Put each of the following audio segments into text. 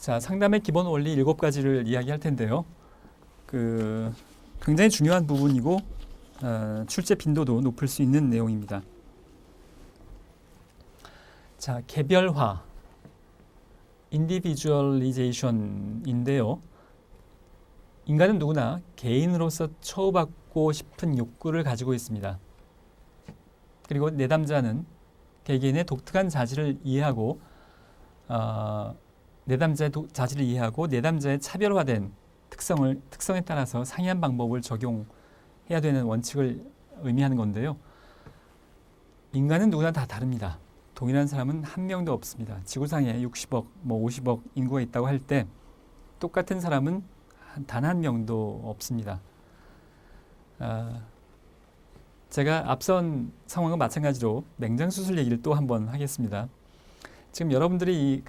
자, 상담의 기본 원리 7가지를 이야기할 텐데요. 굉장히 중요한 부분이고 출제 빈도도 높을 수 있는 내용입니다. 자, 개별화, 인디비주얼리제이션인데요. 인간은 누구나 개인으로서 처우받고 싶은 욕구를 가지고 있습니다. 그리고 내담자는 개개인의 독특한 자질을 이해하고 자질을 이해하고 내담자의 차별화된 특성에 따라서 상이한 방법을 적용해야 되는 원칙을 의미하는 건데요. 인간은 누구나 다 다릅니다. 동일한 사람은 한 명도 없습니다. 지구상에 60억, 50억 인구가 있다고 할 때 똑같은 사람은 단 한 명도 없습니다. 제가 앞선 상황과 마찬가지로 맹장수술 얘기를 또 한번 하겠습니다. 지금 여러분들이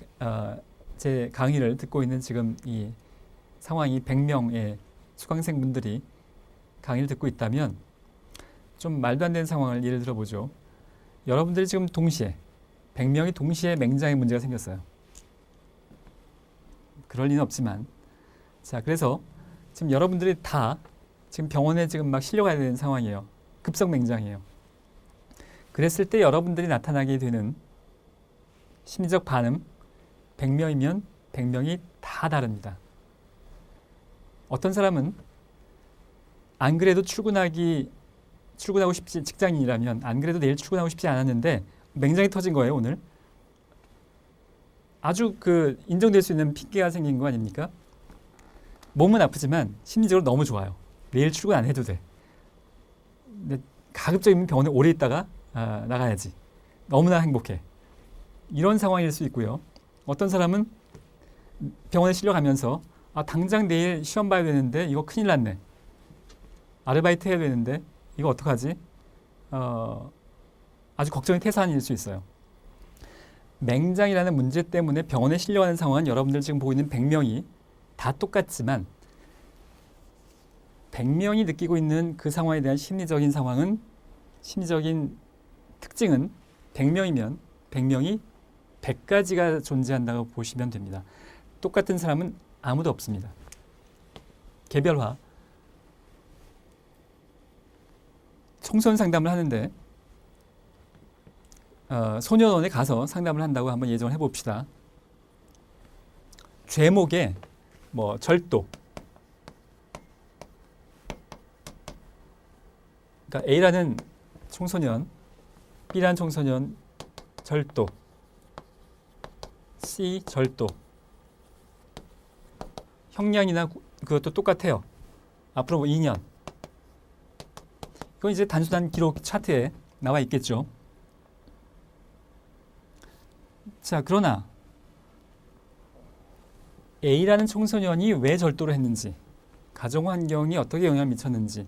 제 강의를 듣고 있는 지금 이 상황이 100명의 수강생분들이 강의를 듣고 있다면 좀 말도 안 되는 상황을 예를 들어보죠. 여러분들이 지금 동시에 100명이 동시에 맹장에 문제가 생겼어요. 그럴 리는 없지만 자, 그래서 지금 여러분들이 다 지금 병원에 지금 막 실려가야 되는 상황이에요. 급성 맹장이에요. 그랬을 때 여러분들이 나타나게 되는 심리적 반응 100명이면 100명이 다 다릅니다. 어떤 사람은 안 그래도 출근하고 싶지, 직장인이라면 안 그래도 내일 출근하고 싶지 않았는데 맹장이 터진 거예요, 오늘. 아주 인정될 수 있는 핑계가 생긴 거 아닙니까? 몸은 아프지만 심리적으로 너무 좋아요. 내일 출근 안 해도 돼. 근데 가급적이면 병원에 오래 있다가 나가야지. 너무나 행복해. 이런 상황일 수 있고요. 어떤 사람은 병원에 실려가면서 당장 내일 시험 봐야 되는데 이거 큰일 났네. 아르바이트 해야 되는데 이거 어떡하지? 아주 걱정이 태산일 수 있어요. 맹장이라는 문제 때문에 병원에 실려가는 상황은 여러분들 지금 보고 있는 100명이 다 똑같지만 100명이 느끼고 있는 그 상황에 대한 심리적인 특징은 100명이면 100명이 100가지가 존재한다고 보시면 됩니다. 똑같은 사람은 아무도 없습니다. 개별화. 청소년 상담을 하는데 소년원에 가서 상담을 한다고 한번 예정을 해봅시다. 죄목에 절도. 그러니까 A라는 청소년, B라는 청소년 절도, C 절도. 형량이나 그것도 똑같아요. 앞으로 2년. 이건 이제 단순한 기록 차트에 나와 있겠죠. 자, 그러나 A라는 청소년이 왜 절도를 했는지, 가정 환경이 어떻게 영향을 미쳤는지,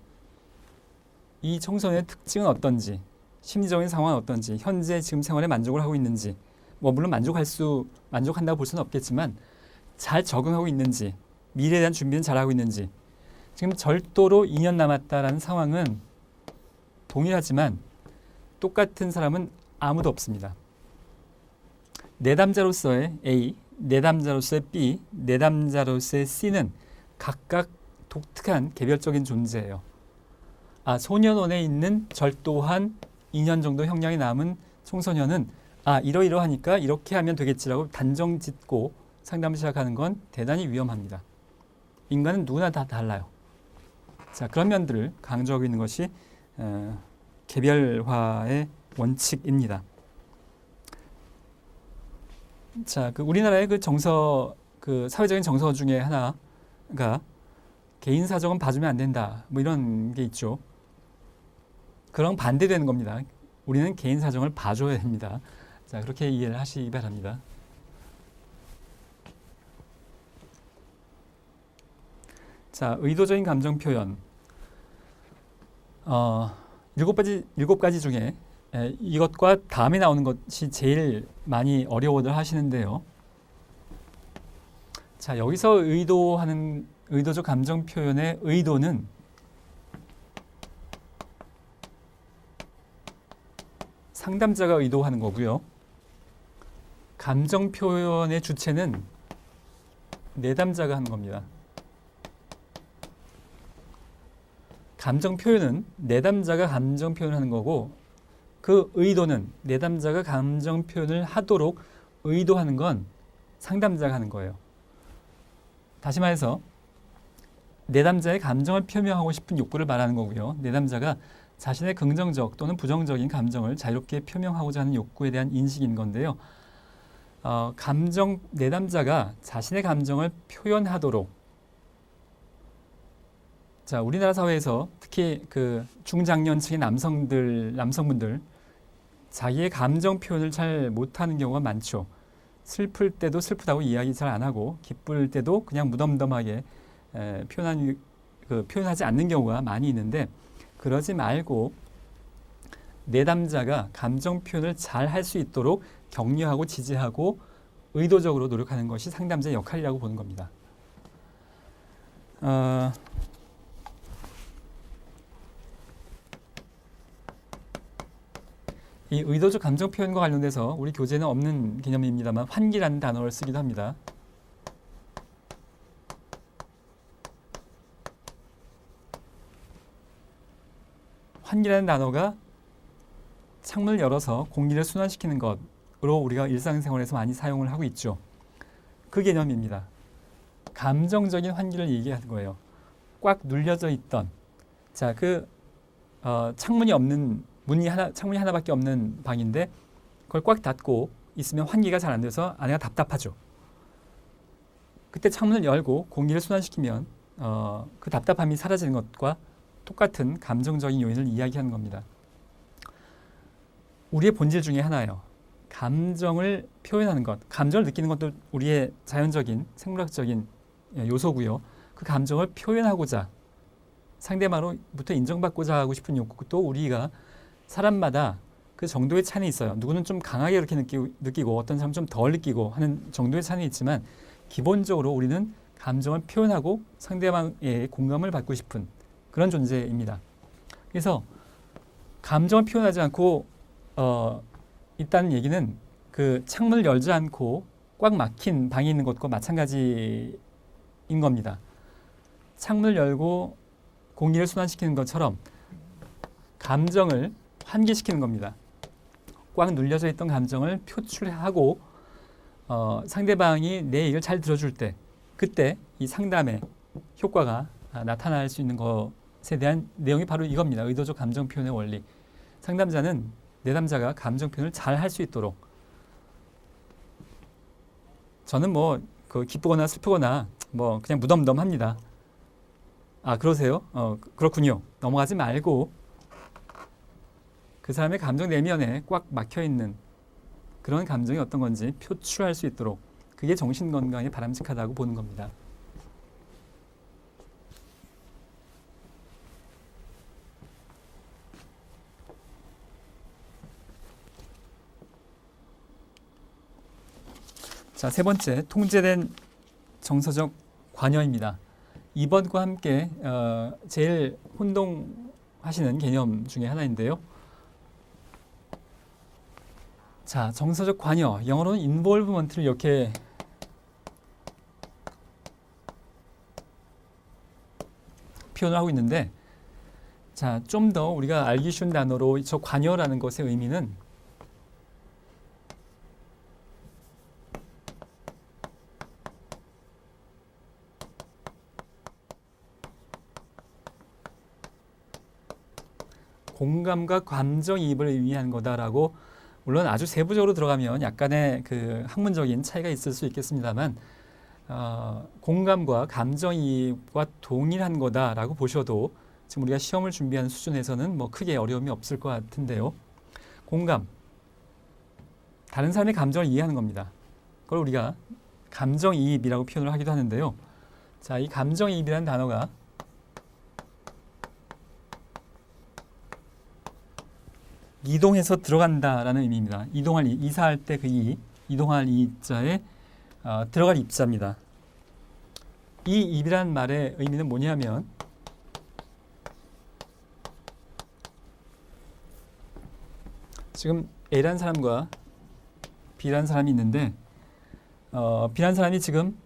이 청소년의 특징은 어떤지, 심리적인 상황은 어떤지, 현재 지금 생활에 만족을 하고 있는지, 물론 만족한다고 볼 수는 없겠지만 잘 적응하고 있는지, 미래에 대한 준비는 잘하고 있는지. 지금 절도로 2년 남았다라는 상황은 동일하지만 똑같은 사람은 아무도 없습니다. 내담자로서의 A, 내담자로서의 B, 내담자로서의 C는 각각 독특한 개별적인 존재예요. 소년원에 있는 절도한 2년 정도 형량이 남은 청소년은 이러이러하니까 이렇게 하면 되겠지라고 단정 짓고 상담을 시작하는 건 대단히 위험합니다. 인간은 누구나 다 달라요. 자, 그런 면들을 강조하고 있는 것이 개별화의 원칙입니다. 자, 우리나라의 사회적인 정서 중에 하나가 개인 사정은 봐주면 안 된다. 이런 게 있죠. 그런 반대되는 겁니다. 우리는 개인 사정을 봐줘야 됩니다. 자, 그렇게 이해를 하시기 바랍니다. 자, 의도적인 감정 표현. 7가지 중에 이것과 다음에 나오는 것이 제일 많이 어려워들 하시는데요. 자, 여기서 의도적 감정 표현의 의도는 상담자가 의도하는 거고요. 감정 표현의 주체는 내담자가 하는 겁니다. 감정 표현은 내담자가 감정 표현을 하는 거고 그 의도는 내담자가 감정 표현을 하도록 의도하는 건 상담자가 하는 거예요. 다시 말해서 내담자의 감정을 표명하고 싶은 욕구를 말하는 거고요. 내담자가 자신의 긍정적 또는 부정적인 감정을 자유롭게 표명하고자 하는 욕구에 대한 인식인 건데요. 내담자가 자신의 감정을 표현하도록 자, 우리나라 사회에서 특히 그 중장년층의 남성분들 자기의 감정 표현을 잘 못하는 경우가 많죠. 슬플 때도 슬프다고 이야기 잘 안 하고 기쁠 때도 그냥 무덤덤하게 표현하지 않는 경우가 많이 있는데 그러지 말고 내담자가 감정 표현을 잘 할 수 있도록 격려하고 지지하고 의도적으로 노력하는 것이 상담자의 역할이라고 보는 겁니다. 이 의도적 감정 표현과 관련돼서 우리 교재는 없는 개념입니다만 환기라는 단어를 쓰기도 합니다. 환기라는 단어가 창문을 열어서 공기를 순환시키는 것으로 우리가 일상생활에서 많이 사용을 하고 있죠. 그 개념입니다. 감정적인 환기를 얘기하는 거예요. 꽉 눌려져 있던 창문이 하나밖에 없는 방인데 그걸 꽉 닫고 있으면 환기가 잘 안 돼서 안에가 답답하죠. 그때 창문을 열고 공기를 순환시키면 그 답답함이 사라지는 것과 똑같은 감정적인 요인을 이야기하는 겁니다. 우리의 본질 중에 하나예요. 감정을 표현하는 것, 감정을 느끼는 것도 우리의 자연적인 생물학적인 요소고요. 그 감정을 표현하고자 상대방으로부터 인정받고자 하고 싶은 욕구도 우리가 사람마다 그 정도의 차이는 있어요. 누구는 좀 강하게 이렇게 느끼고 어떤 사람은 좀 덜 느끼고 하는 정도의 차이는 있지만 기본적으로 우리는 감정을 표현하고 상대방의 공감을 받고 싶은 그런 존재입니다. 그래서 감정을 표현하지 않고 있다는 얘기는 그 창문을 열지 않고 꽉 막힌 방에 있는 것과 마찬가지인 겁니다. 창문을 열고 공기를 순환시키는 것처럼 감정을 환기시키는 겁니다. 꽉 눌려져 있던 감정을 표출하고 상대방이 내 얘기를 잘 들어줄 때 그때 이 상담의 효과가 나타날 수 있는 것에 대한 내용이 바로 이겁니다. 의도적 감정 표현의 원리. 상담자는 내담자가 감정 표현을 잘 할 수 있도록 저는 기쁘거나 슬프거나 그냥 무덤덤합니다. 아, 그러세요? 그렇군요. 넘어가지 말고 그 사람의 감정 내면에 꽉 막혀있는 그런 감정이 어떤 건지 표출할 수 있도록 그게 정신건강에 바람직하다고 보는 겁니다. 자, 세 번째, 통제된 정서적 관여입니다. 2번과 함께 제일 혼동하시는 개념 중에 하나인데요. 자, 정서적 관여, 영어로는 involvement를 이렇게 표현을 하고 있는데 자, 좀 더 우리가 알기 쉬운 단어로 저 관여라는 것의 의미는 공감과 감정이입을 의미하는 거다라고 물론 아주 세부적으로 들어가면 약간의 그 학문적인 차이가 있을 수 있겠습니다만 공감과 감정이입과 동일한 거다라고 보셔도 지금 우리가 시험을 준비하는 수준에서는 크게 어려움이 없을 것 같은데요. 공감, 다른 사람의 감정을 이해하는 겁니다. 그걸 우리가 감정이입이라고 표현을 하기도 하는데요. 자, 이 감정이입이라는 단어가 이동해서 들어간다라는 의미입니다. 이사할 때 그 이동할 이자에 들어갈 입자입니다. 이 입이란 말의 의미는 뭐냐면 지금 A라는 사람과 B라는 사람이 있는데 B라는 사람이 지금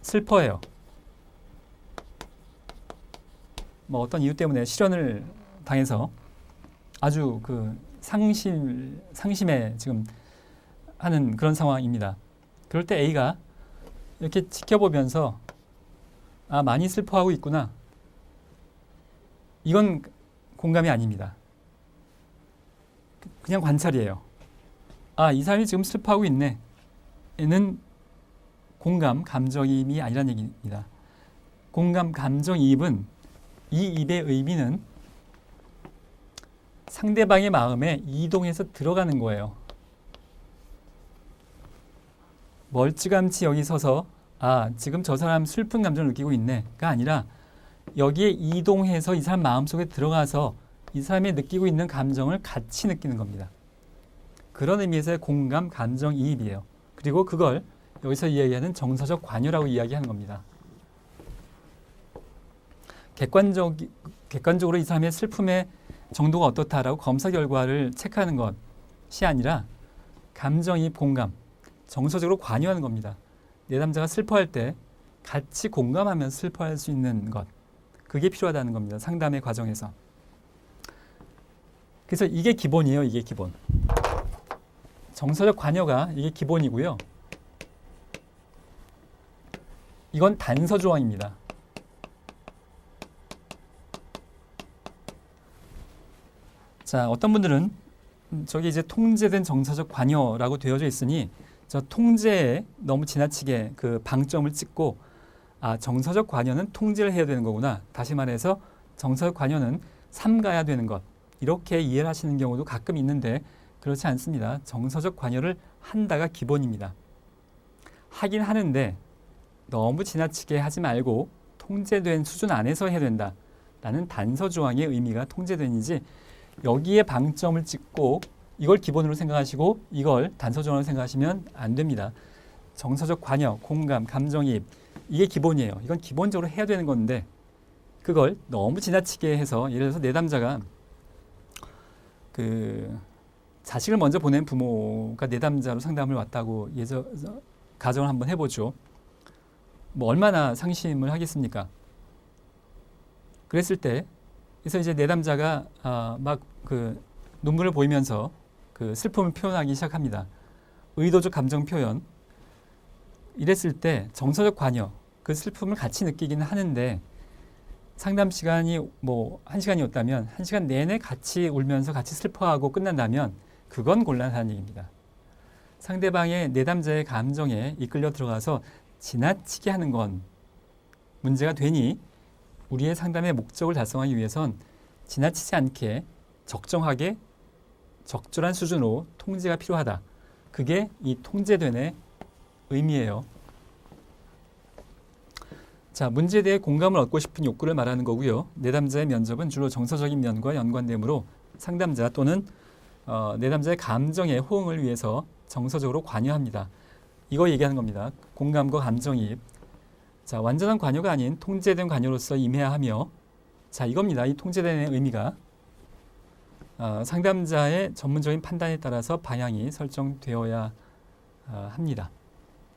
슬퍼해요. 뭐 어떤 이유 때문에 실현을 당해서 아주 그 상심에 지금 하는 그런 상황입니다. 그럴 때 A가 이렇게 지켜보면서 아, 많이 슬퍼하고 있구나. 이건 공감이 아닙니다. 그냥 관찰이에요. 아, 이 사람이 지금 슬퍼하고 있네. 얘는 공감, 감정이입이 아니란 얘기입니다. 공감, 감정이입은 이 입의 의미는 상대방의 마음에 이동해서 들어가는 거예요. 멀찌감치 여기 서서 아, 지금 저 사람 슬픈 감정을 느끼고 있네가 아니라 여기에 이동해서 이 사람 마음속에 들어가서 이 사람이 느끼고 있는 감정을 같이 느끼는 겁니다. 그런 의미에서의 공감, 감정, 이입이에요. 그리고 그걸 여기서 이야기하는 정서적 관여라고 이야기하는 겁니다. 객관적으로 이 사람의 슬픔의 정도가 어떻다라고 검사 결과를 체크하는 것이 아니라 감정이입, 공감, 정서적으로 관여하는 겁니다. 내담자가 슬퍼할 때 같이 공감하면서 슬퍼할 수 있는 것, 그게 필요하다는 겁니다. 상담의 과정에서. 그래서 이게 기본이에요. 이게 기본. 정서적 관여가 이게 기본이고요. 이건 단서 조항입니다. 자, 어떤 분들은 저기 이제 통제된 정서적 관여라고 되어져 있으니 저 통제에 너무 지나치게 그 방점을 찍고 아, 정서적 관여는 통제를 해야 되는 거구나. 다시 말해서 정서적 관여는 삼가야 되는 것. 이렇게 이해를 하시는 경우도 가끔 있는데 그렇지 않습니다. 정서적 관여를 한다가 기본입니다. 하긴 하는데 너무 지나치게 하지 말고 통제된 수준 안에서 해야 된다라는 단서 조항의 의미가 통제된이지 여기에 방점을 찍고 이걸 기본으로 생각하시고 이걸 단서 조항으로 생각하시면 안 됩니다. 정서적 관여, 공감, 감정이입 이게 기본이에요. 이건 기본적으로 해야 되는 건데 그걸 너무 지나치게 해서 예를 들어서 내담자가 그 자식을 먼저 보낸 부모가 내담자로 상담을 왔다고 가정을 한번 해보죠. 뭐 얼마나 상심을 하겠습니까? 그랬을 때 그래서 이제 내담자가 막 그 눈물을 보이면서 그 슬픔을 표현하기 시작합니다. 의도적 감정 표현. 이랬을 때 정서적 관여, 그 슬픔을 같이 느끼기는 하는데 상담 시간이 뭐 1시간이었다면 1시간 내내 같이 울면서 같이 슬퍼하고 끝난다면 그건 곤란한 얘기입니다. 상대방의 내담자의 감정에 이끌려 들어가서 지나치게 하는 건 문제가 되니 우리의 상담의 목적을 달성하기 위해선 지나치지 않게 적정하게 적절한 수준으로 통제가 필요하다. 그게 이 통제된의 의미예요. 자, 문제에 대해 공감을 얻고 싶은 욕구를 말하는 거고요. 내담자의 면접은 주로 정서적인 면과 연관되므로 상담자 또는 내담자의 감정의 호응을 위해서 정서적으로 관여합니다. 이거 얘기하는 겁니다. 공감과 감정이입. 자, 완전한 관여가 아닌 통제된 관여로서 임해야 하며 자, 이겁니다. 이 통제된의 의미가 상담자의 전문적인 판단에 따라서 방향이 설정되어야 합니다.